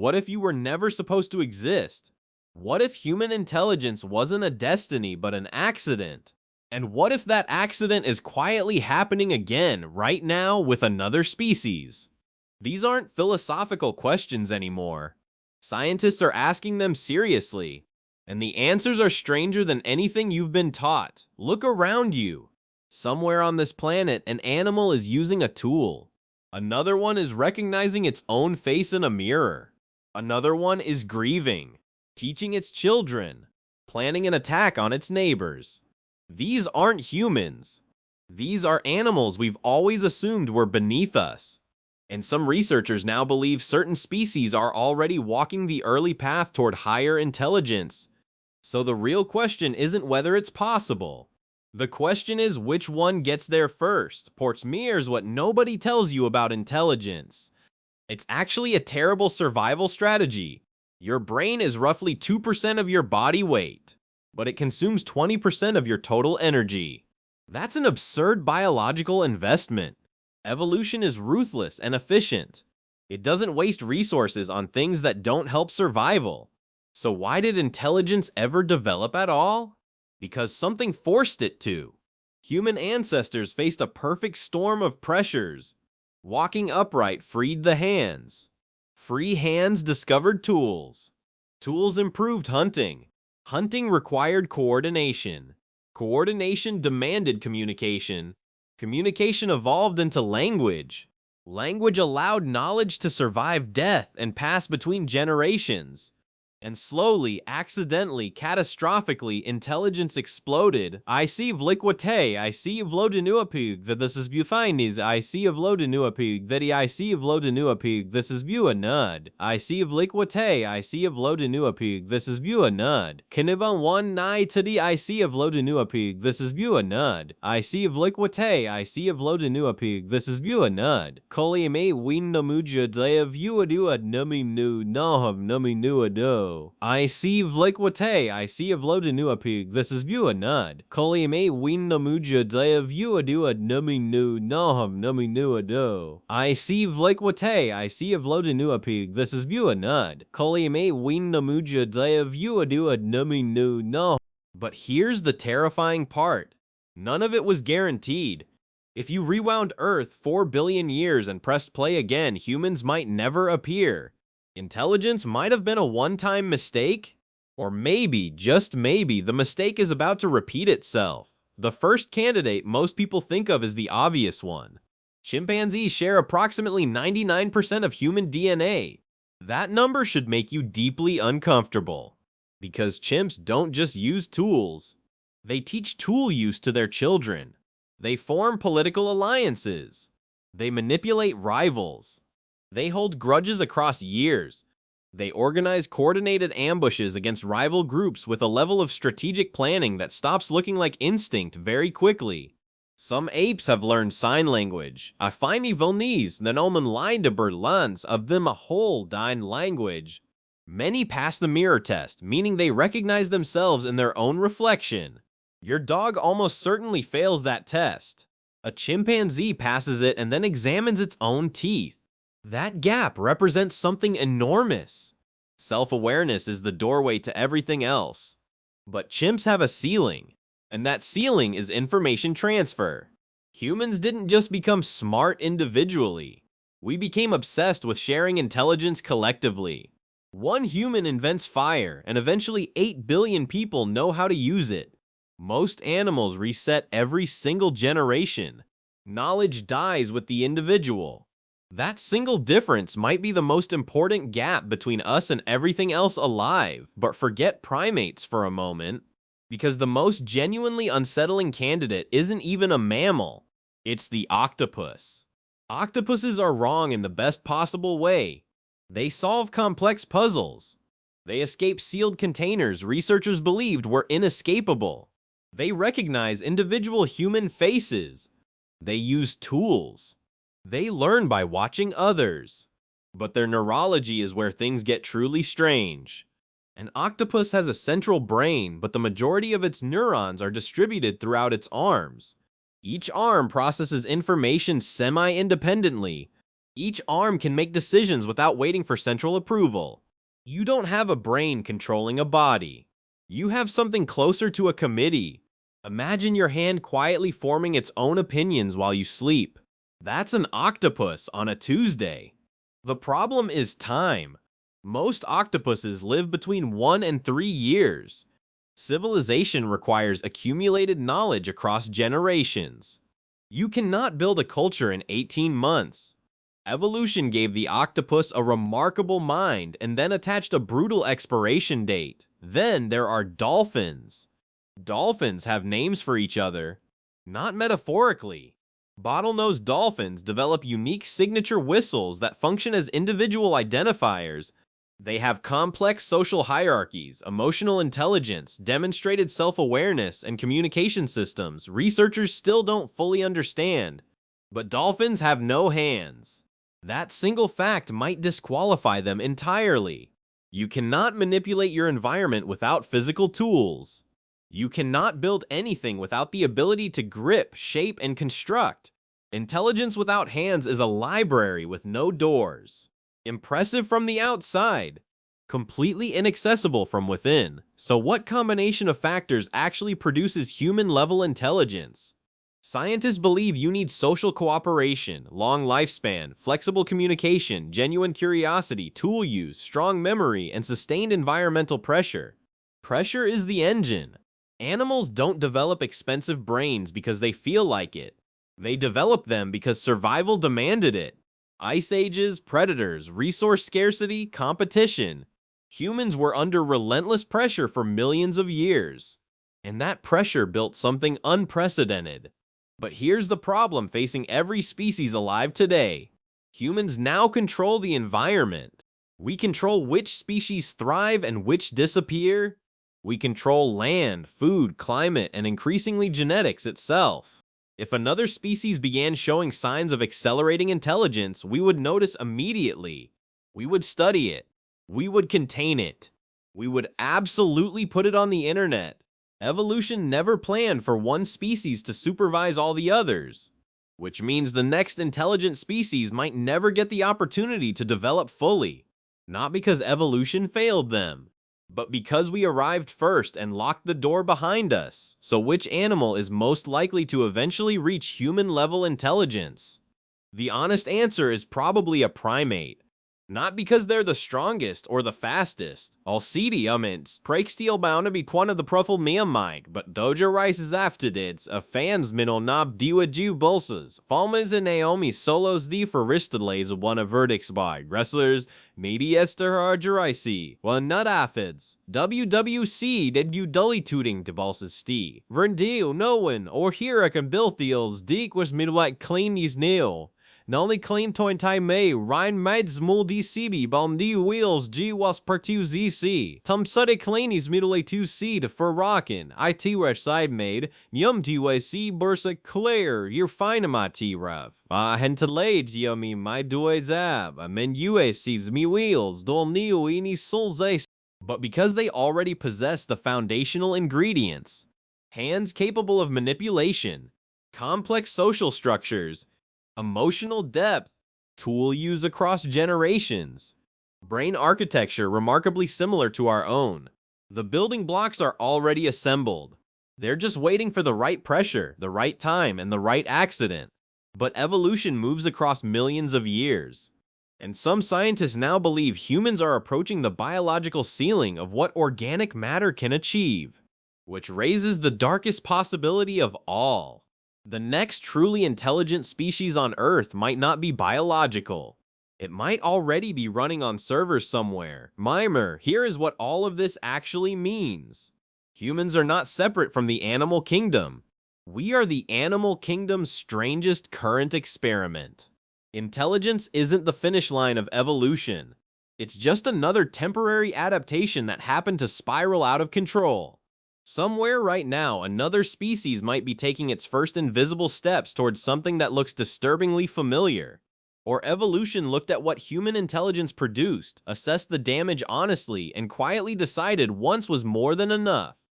What if you were never supposed to exist? What if human intelligence wasn't a destiny but an accident? And what if that accident is quietly happening again right now with another species? These aren't philosophical questions anymore. Scientists are asking them seriously, and the answers are stranger than anything you've been taught. Look around you. Somewhere on this planet, an animal is using a tool. Another one is recognizing its own face in a mirror. Another one is grieving, teaching its children, planning an attack on its neighbors. These aren't humans. These are animals we've always assumed were beneath us. And some researchers now believe certain species are already walking the early path toward higher intelligence. So the real question isn't whether it's possible. The question is which one gets there first. Here's what nobody tells you about intelligence. It's actually a terrible survival strategy. Your brain is roughly 2% of your body weight, but it consumes 20% of your total energy. That's an absurd biological investment. Evolution is ruthless and efficient. It doesn't waste resources on things that don't help survival. So why did intelligence ever develop at all? Because something forced it to. Human ancestors faced a perfect storm of pressures. Walking upright freed the hands. Free hands discovered tools. Tools improved hunting. Hunting required coordination. Coordination demanded communication. Communication evolved into language. Language allowed knowledge to survive death and pass between generations. And slowly, accidentally, catastrophically, intelligence exploded. I see vlikwate, I see vlodenuapug, that this is bufines, I see vlodenuapug, that I see vlodenuapug, this is bu a nud. I see vlikwate, I see vlodenuapug, this is bu a nud. Kanivan one nigh to the I see vlodenuapug, this is bu a nud. I see vlikwate, I see vlodenuapug, this is bu a nud. Koli me win namuja de vuadua numi nu nohav numi nuado. I see vlikwate, I see vlodenuapug, this is bu a nud. Koli me win namuja de vuadua numi nu nohav numi nuado. I see vlikwate, I see vlodenuapug, this is bu a nud. Koli me win namuja de vuadua numi nu no. But here's the terrifying part. None of it was guaranteed. If you rewound Earth 4 billion years and pressed play again, humans might never appear. Intelligence might have been a one-time mistake, or maybe, just maybe, the mistake is about to repeat itself. The first candidate most people think of is the obvious one. Chimpanzees share approximately 99% of human DNA. That number should make you deeply uncomfortable, because chimps don't just use tools. They teach tool use to their children. They form political alliances. They manipulate rivals. They hold grudges across years. They organize coordinated ambushes against rival groups with a level of strategic planning that stops looking like instinct very quickly. Some apes have learned sign language. I find even these, the nomen leideber lands of them a whole dine language. Many pass the mirror test, meaning they recognize themselves in their own reflection. Your dog almost certainly fails that test. A chimpanzee passes it and then examines its own teeth. That gap represents something enormous. Self-awareness is the doorway to everything else. But chimps have a ceiling, and that ceiling is information transfer. Humans didn't just become smart individually. We became obsessed with sharing intelligence collectively. One human invents fire, and eventually 8 billion people know how to use it. Most animals reset every single generation. Knowledge dies with the individual. That single difference might be the most important gap between us and everything else alive. But forget primates for a moment, because the most genuinely unsettling candidate isn't even a mammal. It's the octopus. Octopuses are wrong in the best possible way. They solve complex puzzles. They escape sealed containers researchers believed were inescapable. They recognize individual human faces. They use tools. They learn by watching others. But their neurology is where things get truly strange. An octopus has a central brain, but the majority of its neurons are distributed throughout its arms. Each arm processes information semi-independently, Each arm can make decisions without waiting for central approval. You don't have a brain controlling a body. You have something closer to a committee. Imagine your hand quietly forming its own opinions while you sleep. That's an octopus on a Tuesday. The problem is time. Most octopuses live between 1 and 3 years. Civilization requires accumulated knowledge across generations. You cannot build a culture in 18 months. Evolution gave the octopus a remarkable mind and then attached a brutal expiration date. Then there are dolphins. Dolphins have names for each other, not metaphorically. Bottlenose dolphins develop unique signature whistles that function as individual identifiers. They have complex social hierarchies, emotional intelligence, demonstrated self-awareness, and communication systems researchers still don't fully understand. But dolphins have no hands. That single fact might disqualify them entirely. You cannot manipulate your environment without physical tools. You cannot build anything without the ability to grip, shape, and construct. Intelligence without hands is a library with no doors. Impressive from the outside, completely inaccessible from within. So what combination of factors actually produces human-level intelligence? Scientists believe you need social cooperation, long lifespan, flexible communication, genuine curiosity, tool use, strong memory, and sustained environmental pressure. Pressure is the engine. Animals don't develop expensive brains because they feel like it. They develop them because survival demanded it. Ice ages, predators, resource scarcity, competition. Humans were under relentless pressure for millions of years. And that pressure built something unprecedented. But here's the problem facing every species alive today. Humans now control the environment. We control which species thrive and which disappear. We control land, food, climate, and increasingly genetics itself. If another species began showing signs of accelerating intelligence, we would notice immediately. We would study it. We would contain it. We would absolutely put it on the internet. Evolution never planned for one species to supervise all the others, which means the next intelligent species might never get the opportunity to develop fully. Not because evolution failed them, but because we arrived first and locked the door behind us. So which animal is most likely to eventually reach human-level intelligence? The honest answer is probably a primate. Not because they're the strongest or the fastest. Alcidiuments, prekstilbound be one of the profil meamite, but Doja Rice's afterdits, a fans minol knob diwa ju bolsas. Falmas and Naomi solos the Faristides one of verdicts by wrestlers, maybe Esther Argerici, well not aphids. WWC did you dully tooting to balsas stee. Verndeel, no one, or here I can build deals, deek was midway clean these nail. Nolly clean toin time may Ryan meds mul DCB balm D wheels G was part 2 ZC. Tum sudde cleanies middle a 2C to fur rockin. IT rush side made. Yum TYC bursa clear. You're fine my T rough. Henta lades yummy my doy zab. I mean UACs me wheels. Dol neo any souls ace. But because they already possess the foundational ingredients, hands capable of manipulation, complex social structures, emotional depth, tool use across generations, brain architecture remarkably similar to our own. The building blocks are already assembled. They're just waiting for the right pressure, the right time, and the right accident. But evolution moves across millions of years. And some scientists now believe humans are approaching the biological ceiling of what organic matter can achieve, which raises the darkest possibility of all. The next truly intelligent species on Earth might not be biological. It might already be running on servers somewhere. Mimer, here is what all of this actually means. Humans are not separate from the animal kingdom. We are the animal kingdom's strangest current experiment. Intelligence isn't the finish line of evolution. It's just another temporary adaptation that happened to spiral out of control. Somewhere right now, another species might be taking its first invisible steps towards something that looks disturbingly familiar. Or evolution looked at what human intelligence produced, assessed the damage honestly, and quietly decided once was more than enough.